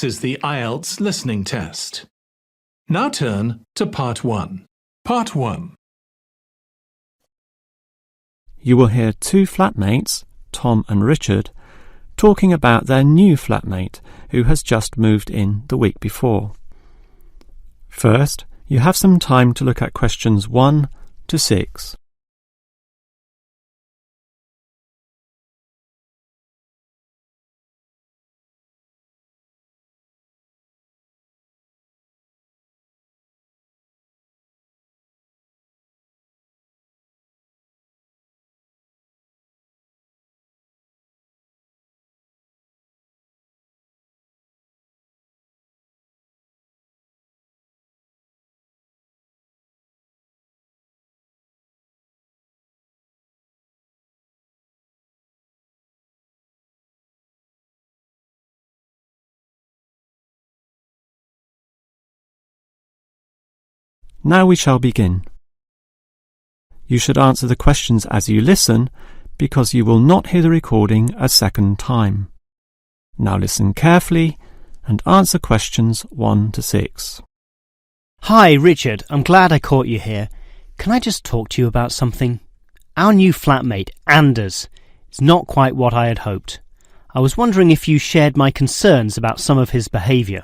This is the IELTS listening test. Now turn to Part 1. Part 1. You will hear two flatmates, Tom and Richard, talking about their new flatmate who has just moved in the week before. First, you have some time to look at questions 1 to 6. Now we shall begin. You should answer the questions as you listen, because you will not hear the recording a second time. Now listen carefully and answer questions 1 to 6. Hi, Richard. I'm glad I caught you here. Can I just talk to you about something? Our new flatmate, Anders, is not quite what I had hoped. I was wondering if you shared my concerns about some of his behaviour.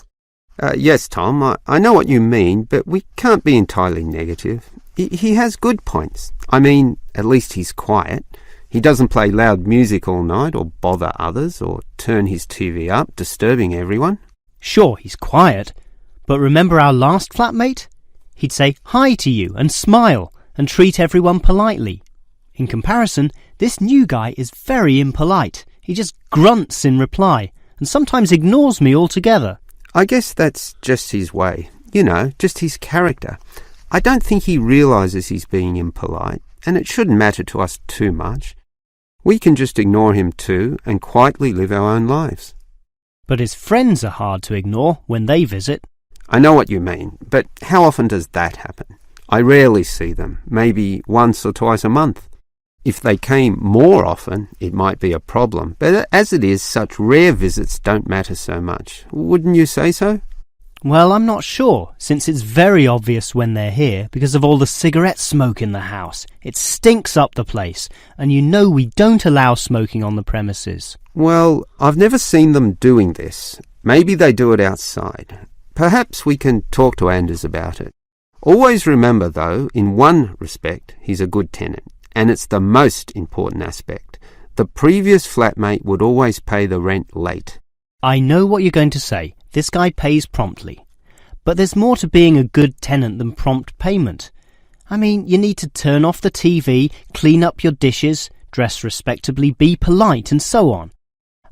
Yes, Tom, I know what you mean, but we can't be entirely negative. He has good points. I mean, at least he's quiet. He doesn't play loud music all night or bother others or turn his TV up, disturbing everyone. Sure, he's quiet, but remember our last flatmate? He'd say hi to you and smile and treat everyone politely. In comparison, this new guy is very impolite. He just grunts in reply and sometimes ignores me altogether. I guess that's just his way, just his character. I don't think he realises he's being impolite, and it shouldn't matter to us too much. We can just ignore him too and quietly live our own lives. But his friends are hard to ignore when they visit. I know what you mean, but how often does that happen? I rarely see them, maybe once or twice a month. If they came more often, it might be a problem, but as it is, such rare visits don't matter so much. Wouldn't you say so? Well, I'm not sure, since it's very obvious when they're here because of all the cigarette smoke in the house. It stinks up the place, and we don't allow smoking on the premises. Well, I've never seen them doing this. Maybe they do it outside. Perhaps we can talk to Anders about it. Always remember, though, in one respect, he's a good tenant. And it's the most important aspect. The previous flatmate would always pay the rent late. I know what you're going to say. This guy pays promptly. But there's more to being a good tenant than prompt payment. I mean, you need to turn off the TV, clean up your dishes, dress respectably, be polite, and so on.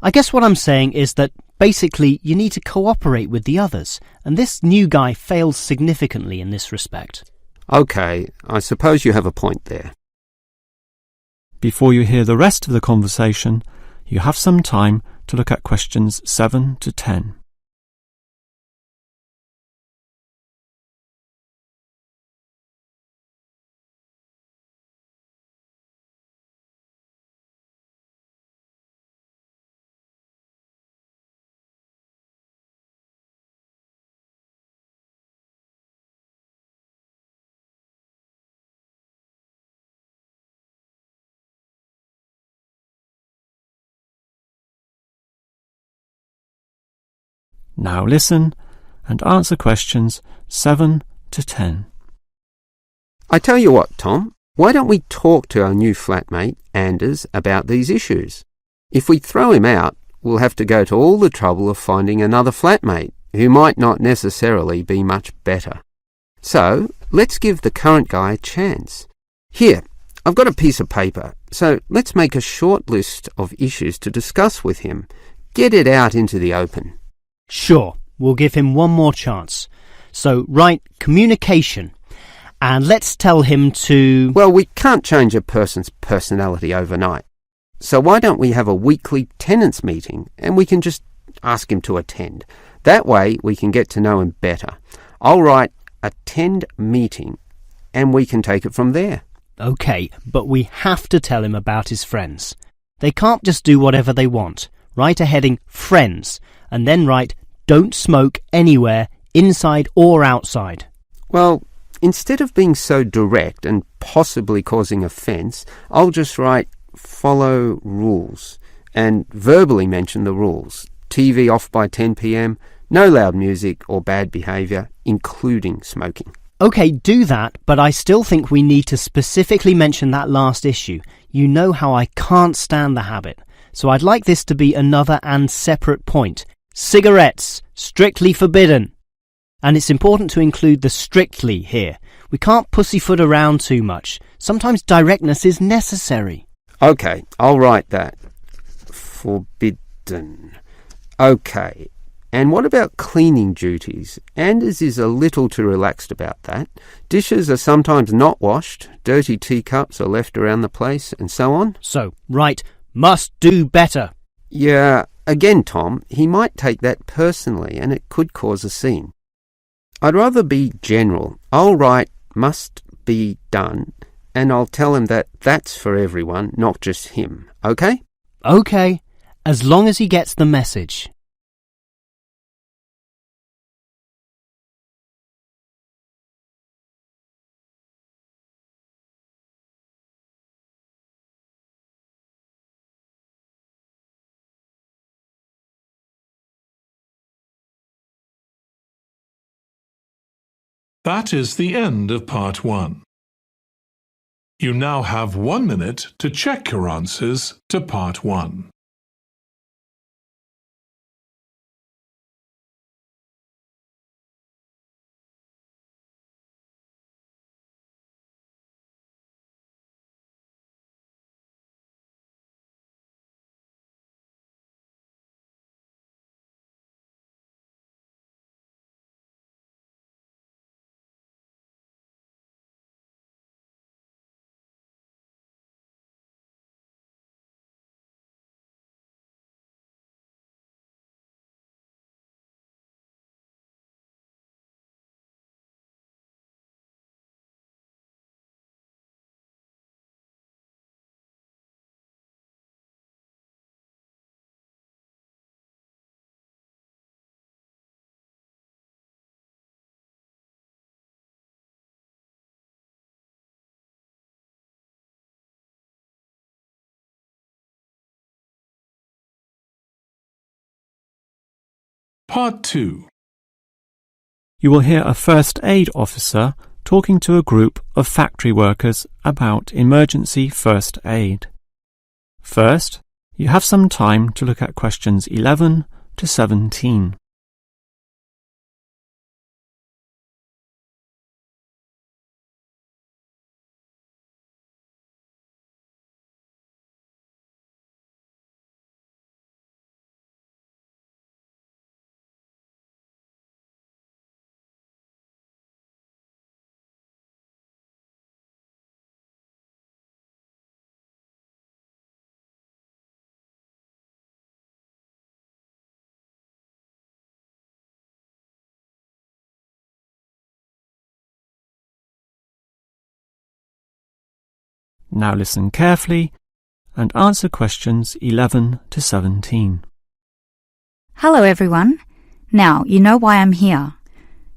I guess what I'm saying is that basically you need to cooperate with the others, and this new guy fails significantly in this respect. OK, I suppose you have a point there. Before you hear the rest of the conversation, you have some time to look at questions 7 to 10. Now listen and answer questions 7 to 10. I tell you what, Tom, why don't we talk to our new flatmate, Anders, about these issues? If we throw him out, we'll have to go to all the trouble of finding another flatmate who might not necessarily be much better. So, let's give the current guy a chance. Here, I've got a piece of paper, so let's make a short list of issues to discuss with him. Get it out into the open. Sure, we'll give him one more chance. So write communication, and let's tell him to... Well, we can't change a person's personality overnight. So why don't we have a weekly tenants meeting, and we can just ask him to attend. That way we can get to know him better. I'll write attend meeting, and we can take it from there. OK, but we have to tell him about his friends. They can't just do whatever they want. Write a heading Friends, and then write don't smoke anywhere, inside or outside. Well, instead of being so direct and possibly causing offence, I'll just write follow rules and verbally mention the rules. TV off by 10 p.m, no loud music or bad behaviour, including smoking. OK, do that, but I still think we need to specifically mention that last issue. You know how I can't stand the habit. So I'd like this to be another and separate point. Cigarettes, strictly forbidden. And it's important to include the strictly here. We can't pussyfoot around too much. Sometimes directness is necessary. OK, I'll write that. Forbidden. OK. And what about cleaning duties? Anders is a little too relaxed about that. Dishes are sometimes not washed, dirty teacups are left around the place, and so on. So, right, must do better. Yeah, again, Tom, he might take that personally and it could cause a scene. I'd rather be general. I'll write must be done and I'll tell him that that's for everyone, not just him. OK? OK, as long as he gets the message. That is the end of part 1. You now have 1 minute to check your answers to part 1. Part 2. You will hear a first aid officer talking to a group of factory workers about emergency first aid. First, you have some time to look at questions 11 to 17. Now listen carefully and answer questions 11 to 17. Hello everyone. Now you know why I'm here.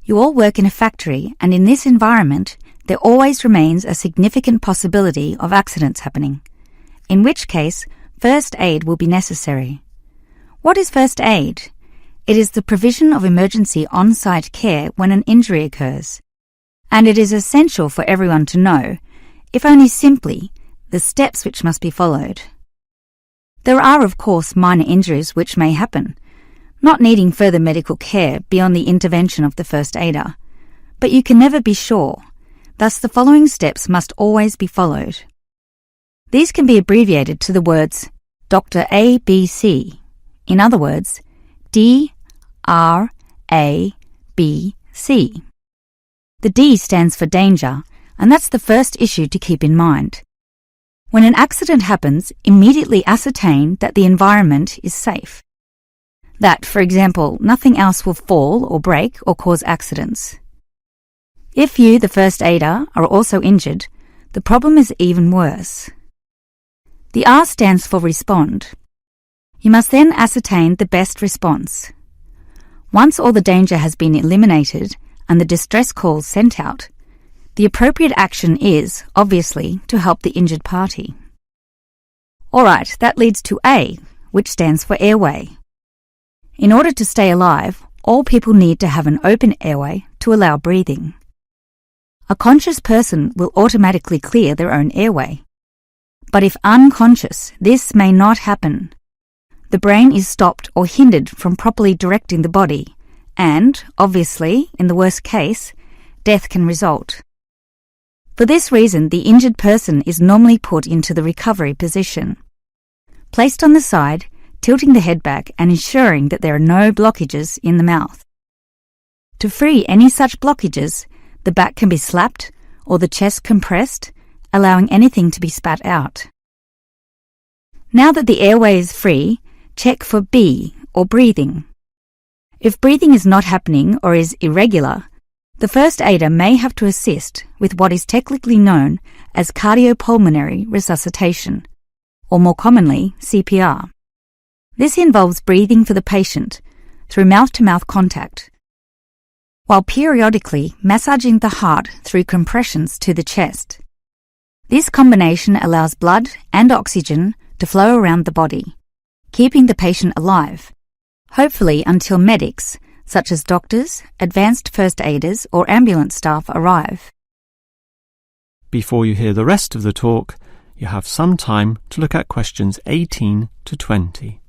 You all work in a factory, and in this environment there always remains a significant possibility of accidents happening, in which case first aid will be necessary. What is first aid? It is the provision of emergency on-site care when an injury occurs, and it is essential for everyone to know, if only simply, the steps which must be followed. There are, of course, minor injuries which may happen, not needing further medical care beyond the intervention of the first aider, but you can never be sure, thus the following steps must always be followed. These can be abbreviated to the words Dr. ABC, in other words, DRABC. The D stands for danger, and that's the first issue to keep in mind. When an accident happens, immediately ascertain that the environment is safe. That, for example, nothing else will fall or break or cause accidents. If you, the first aider, are also injured, the problem is even worse. The R stands for respond. You must then ascertain the best response. Once all the danger has been eliminated and the distress calls sent out, the appropriate action is, obviously, to help the injured party. Alright, that leads to A, which stands for airway. In order to stay alive, all people need to have an open airway to allow breathing. A conscious person will automatically clear their own airway. But if unconscious, this may not happen. The brain is stopped or hindered from properly directing the body, and, obviously, in the worst case, death can result. For this reason, the injured person is normally put into the recovery position. Placed on the side, tilting the head back and ensuring that there are no blockages in the mouth. To free any such blockages, the back can be slapped or the chest compressed, allowing anything to be spat out. Now that the airway is free, check for B, or breathing. If breathing is not happening or is irregular, the first aider may have to assist with what is technically known as cardiopulmonary resuscitation, or more commonly, CPR. This involves breathing for the patient through mouth-to-mouth contact, while periodically massaging the heart through compressions to the chest. This combination allows blood and oxygen to flow around the body, keeping the patient alive, hopefully until medics, such as doctors, advanced first aiders, or ambulance staff arrive. Before you hear the rest of the talk, you have some time to look at questions 18 to 20.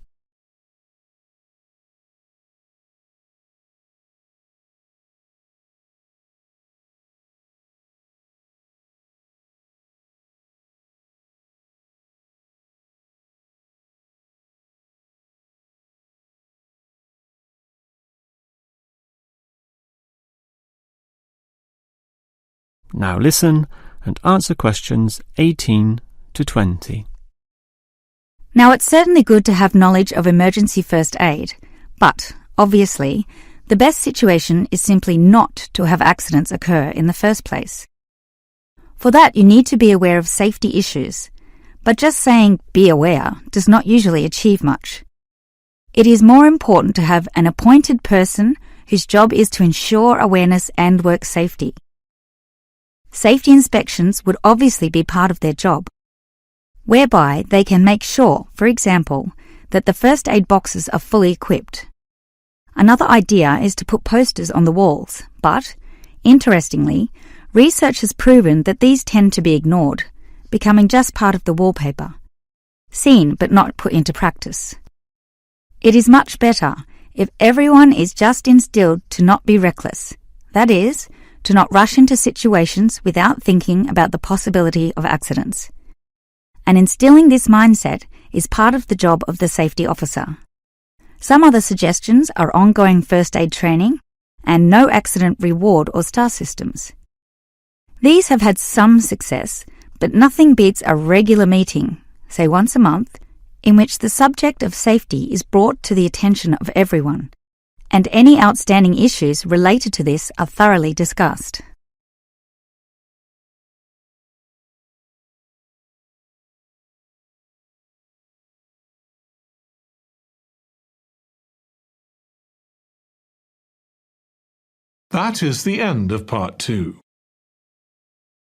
Now listen and answer questions 18 to 20. Now, it's certainly good to have knowledge of emergency first aid, but, obviously, the best situation is simply not to have accidents occur in the first place. For that, you need to be aware of safety issues, but just saying "be aware" does not usually achieve much. It is more important to have an appointed person whose job is to ensure awareness and work safety. Safety inspections would obviously be part of their job, whereby they can make sure, for example, that the first aid boxes are fully equipped. Another idea is to put posters on the walls, but, interestingly, research has proven that these tend to be ignored, becoming just part of the wallpaper, seen but not put into practice. It is much better if everyone is just instilled to not be reckless, that is, to not rush into situations without thinking about the possibility of accidents. And instilling this mindset is part of the job of the safety officer. Some other suggestions are ongoing first aid training and no accident reward or star systems. These have had some success, but nothing beats a regular meeting, say once a month, in which the subject of safety is brought to the attention of everyone, and any outstanding issues related to this are thoroughly discussed. That is the end of part 2.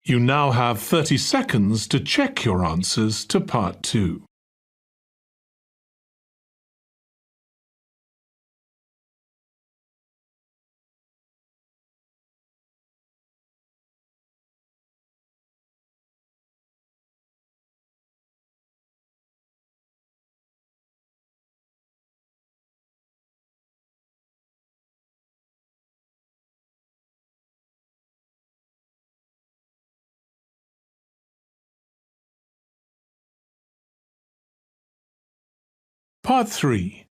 You now have 30 seconds to check your answers to part 2. Part 3.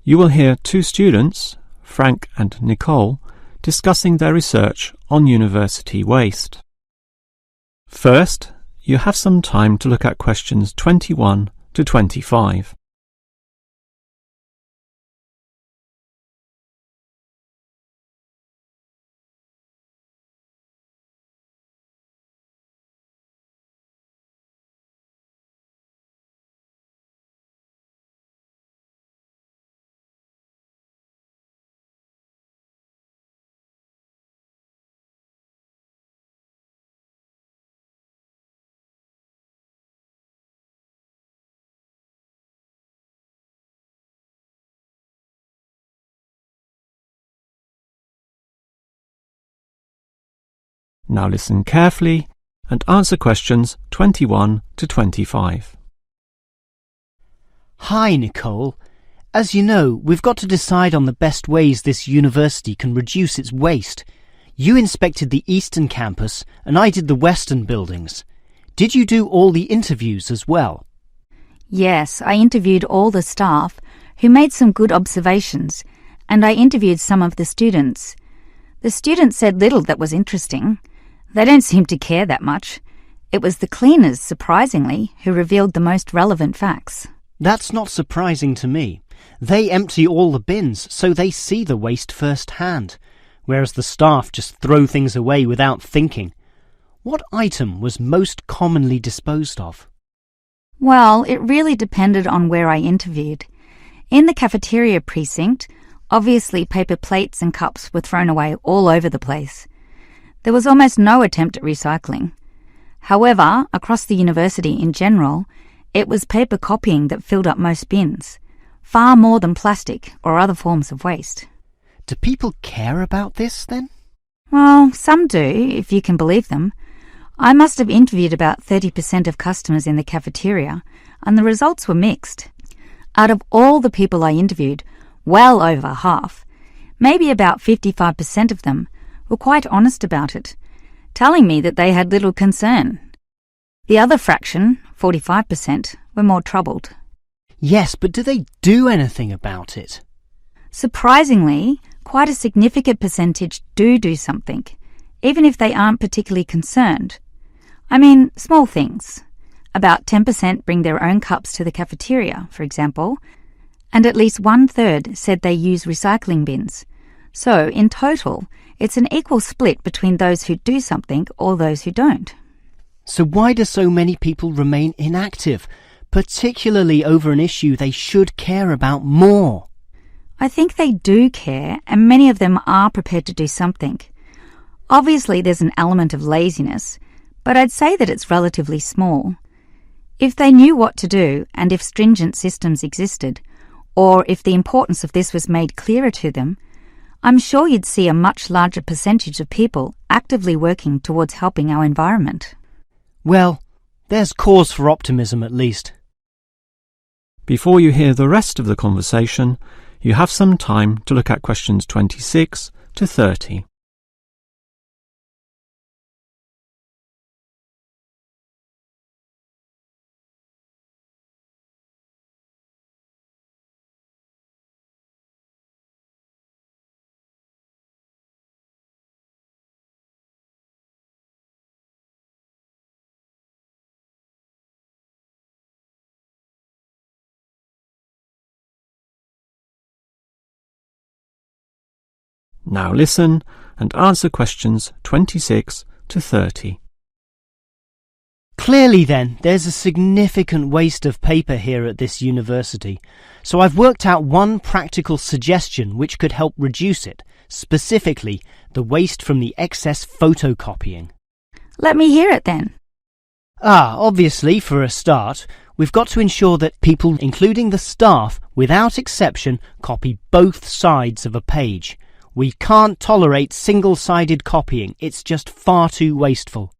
You will hear two students, Frank and Nicole, discussing their research on university waste. First, you have some time to look at questions 21 to 25. Now listen carefully and answer questions 21 to 25. Hi, Nicole. As you know, we've got to decide on the best ways this university can reduce its waste. You inspected the Eastern campus and I did the Western buildings. Did you do all the interviews as well? Yes, I interviewed all the staff who made some good observations, and I interviewed some of the students. The students said little that was interesting. They don't seem to care that much. It was the cleaners, surprisingly, who revealed the most relevant facts. That's not surprising to me. They empty all the bins, so they see the waste firsthand, whereas the staff just throw things away without thinking. What item was most commonly disposed of? Well, it really depended on where I interviewed. In the cafeteria precinct, obviously paper plates and cups were thrown away all over the place. There was almost no attempt at recycling. However, across the university in general, it was paper copying that filled up most bins, far more than plastic or other forms of waste. Do people care about this, then? Well, some do, if you can believe them. I must have interviewed about 30% of customers in the cafeteria, and the results were mixed. Out of all the people I interviewed, well over half, maybe about 55% of them, were quite honest about it, telling me that they had little concern. The other fraction, 45%, were more troubled. Yes, but do they do anything about it? Surprisingly, quite a significant percentage do something, even if they aren't particularly concerned. I mean, small things. About 10% bring their own cups to the cafeteria, for example, and at least 1/3 said they use recycling bins. So, in total, it's an equal split between those who do something or those who don't. So why do so many people remain inactive, particularly over an issue they should care about more? I think they do care, and many of them are prepared to do something. Obviously, there's an element of laziness, but I'd say that it's relatively small. If they knew what to do, and if stringent systems existed, or if the importance of this was made clearer to them, I'm sure you'd see a much larger percentage of people actively working towards helping our environment. Well, there's cause for optimism at least. Before you hear the rest of the conversation, you have some time to look at questions 26 to 30. Now listen and answer questions 26 to 30. Clearly then, there's a significant waste of paper here at this university, so I've worked out one practical suggestion which could help reduce it, specifically the waste from the excess photocopying. Let me hear it then. Obviously, for a start, we've got to ensure that people, including the staff, without exception, copy both sides of a page. We can't tolerate single-sided copying. It's just far too wasteful.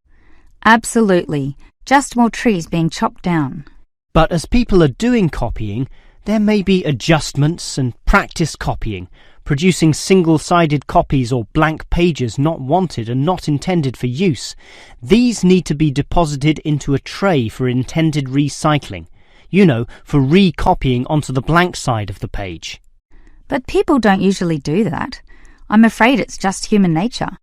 Absolutely. Just more trees being chopped down. But as people are doing copying, there may be adjustments and practice copying, producing single-sided copies or blank pages not wanted and not intended for use. These need to be deposited into a tray for intended recycling. You know, for recopying onto the blank side of the page. But people don't usually do that. I'm afraid it's just human nature.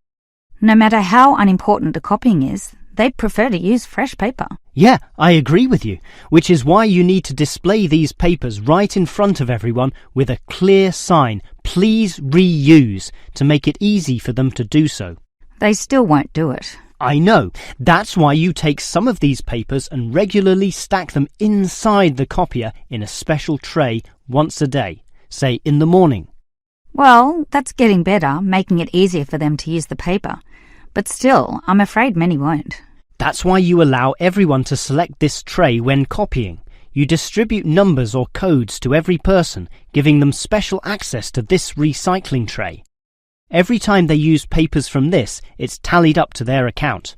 No matter how unimportant the copying is, they prefer to use fresh paper. Yeah, I agree with you, which is why you need to display these papers right in front of everyone with a clear sign, "Please reuse," to make it easy for them to do so. They still won't do it. I know. That's why you take some of these papers and regularly stack them inside the copier in a special tray once a day, say in the morning. Well, that's getting better, making it easier for them to use the paper. But still, I'm afraid many won't. That's why you allow everyone to select this tray when copying. You distribute numbers or codes to every person, giving them special access to this recycling tray. Every time they use papers from this, it's tallied up to their account.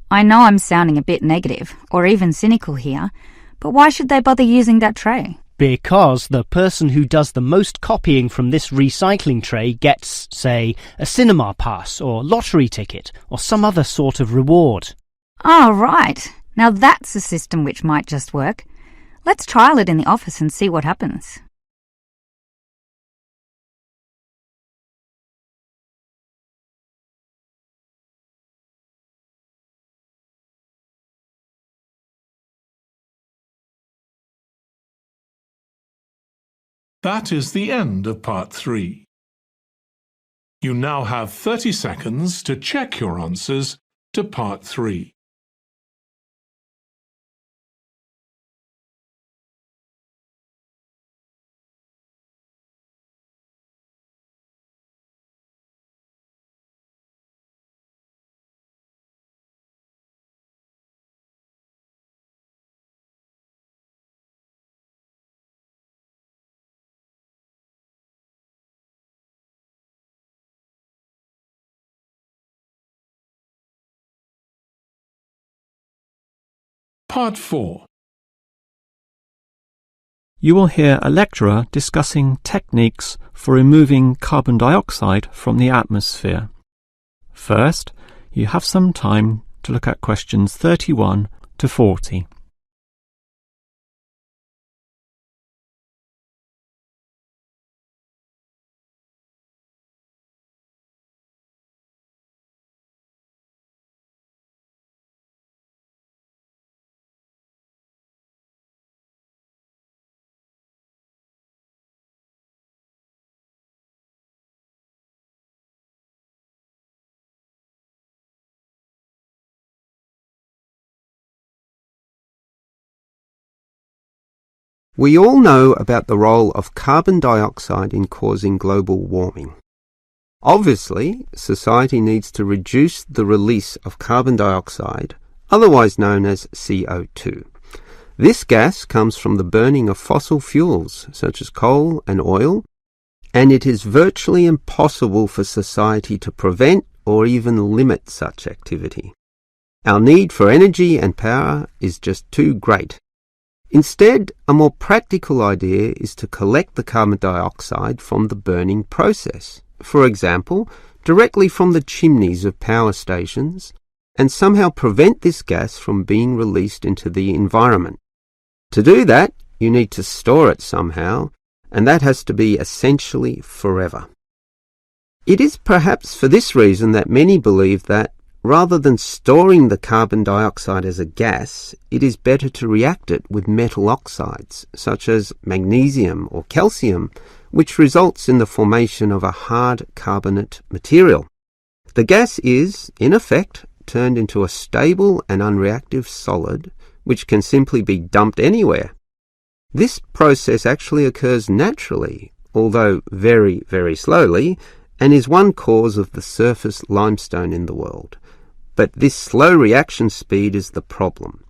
I know I'm sounding a bit negative, or even cynical here, but why should they bother using that tray? Because the person who does the most copying from this recycling tray gets, say, a cinema pass or lottery ticket or some other sort of reward. Oh, right. Now that's a system which might just work. Let's trial it in the office and see what happens. That is the end of part 3. You now have 30 seconds to check your answers to part 3. Part 4. You will hear a lecturer discussing techniques for removing carbon dioxide from the atmosphere. First, you have some time to look at questions 31 to 40. We all know about the role of carbon dioxide in causing global warming. Obviously, society needs to reduce the release of carbon dioxide, otherwise known as CO2. This gas comes from the burning of fossil fuels, such as coal and oil, and it is virtually impossible for society to prevent or even limit such activity. Our need for energy and power is just too great. Instead, a more practical idea is to collect the carbon dioxide from the burning process, for example, directly from the chimneys of power stations, and somehow prevent this gas from being released into the environment. To do that, you need to store it somehow, and that has to be essentially forever. It is perhaps for this reason that many believe that, rather than storing the carbon dioxide as a gas, it is better to react it with metal oxides, such as magnesium or calcium, which results in the formation of a hard carbonate material. The gas is, in effect, turned into a stable and unreactive solid, which can simply be dumped anywhere. This process actually occurs naturally, although very, very slowly, and is one cause of the surface limestone in the world. But this slow reaction speed is the problem.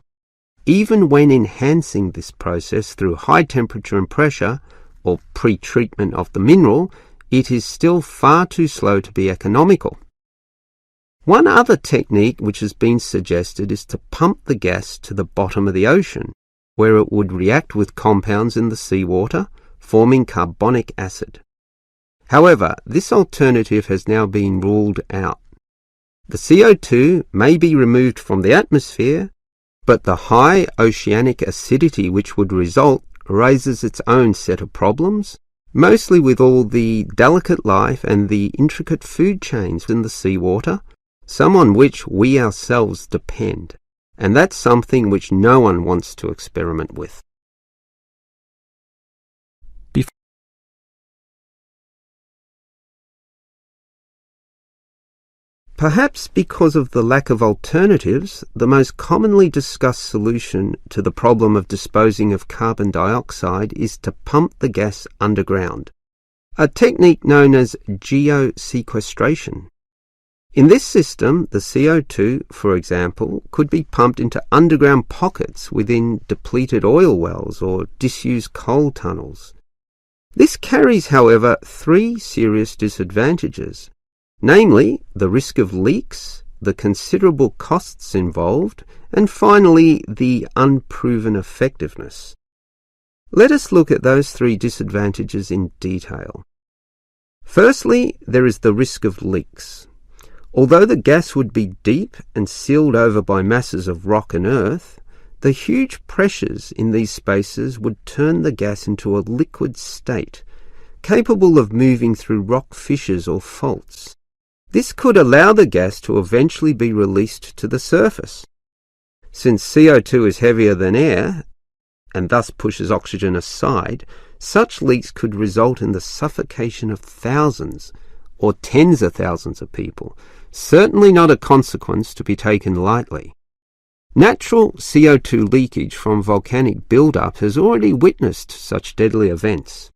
Even when enhancing this process through high temperature and pressure, or pre-treatment of the mineral, it is still far too slow to be economical. One other technique which has been suggested is to pump the gas to the bottom of the ocean, where it would react with compounds in the seawater, forming carbonic acid. However, this alternative has now been ruled out. The CO2 may be removed from the atmosphere, but the high oceanic acidity which would result raises its own set of problems, mostly with all the delicate life and the intricate food chains in the seawater, some on which we ourselves depend, and that's something which no one wants to experiment with. Perhaps because of the lack of alternatives, the most commonly discussed solution to the problem of disposing of carbon dioxide is to pump the gas underground, a technique known as geosequestration. In this system, the CO2, for example, could be pumped into underground pockets within depleted oil wells or disused coal tunnels. This carries, however, 3 serious disadvantages. namely the risk of leaks, the considerable costs involved, and finally the unproven effectiveness. Let us look at those three disadvantages in detail. Firstly, there is the risk of leaks. Although the gas would be deep and sealed over by masses of rock and earth, the huge pressures in these spaces would turn the gas into a liquid state, capable of moving through rock fissures or faults. This could allow the gas to eventually be released to the surface. Since CO2 is heavier than air, and thus pushes oxygen aside, such leaks could result in the suffocation of thousands or tens of thousands of people, certainly not a consequence to be taken lightly. Natural CO2 leakage from volcanic buildup has already witnessed such deadly events.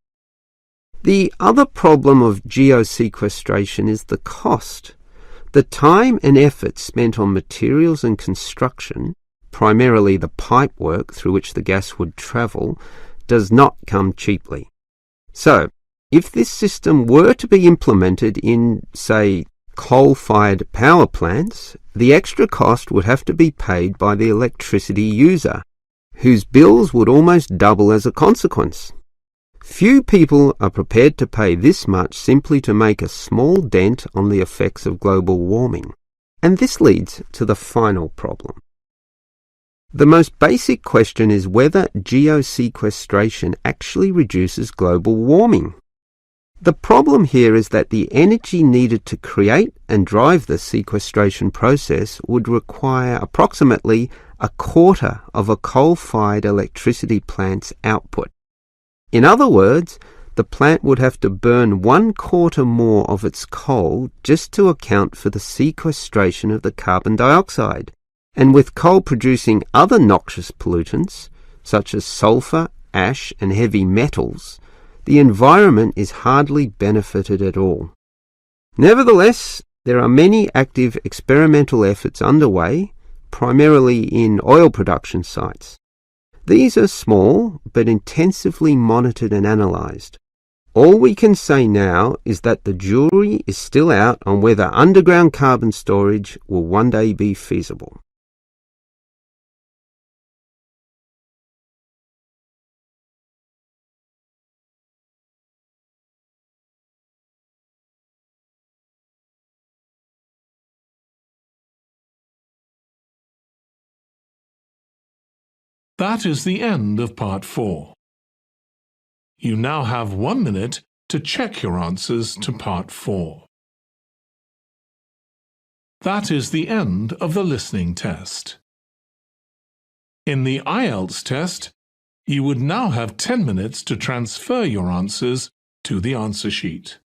The other problem of geosequestration is the cost. The time and effort spent on materials and construction, primarily the pipework through which the gas would travel, does not come cheaply. So, if this system were to be implemented in, say, coal-fired power plants, the extra cost would have to be paid by the electricity user, whose bills would almost double as a consequence. Few people are prepared to pay this much simply to make a small dent on the effects of global warming. And this leads to the final problem. The most basic question is whether geosequestration actually reduces global warming. The problem here is that the energy needed to create and drive the sequestration process would require approximately a quarter of a coal-fired electricity plant's output. In other words, the plant would have to burn 1/4 more of its coal just to account for the sequestration of the carbon dioxide. And with coal producing other noxious pollutants, such as sulfur, ash, and heavy metals, the environment is hardly benefited at all. Nevertheless, there are many active experimental efforts underway, primarily in oil production sites. These are small, but intensively monitored and analysed. All we can say now is that the jury is still out on whether underground carbon storage will one day be feasible. That is the end of Part 4. You now have 1 minute to check your answers to Part 4. That is the end of the listening test. In the IELTS test, you would now have 10 minutes to transfer your answers to the answer sheet.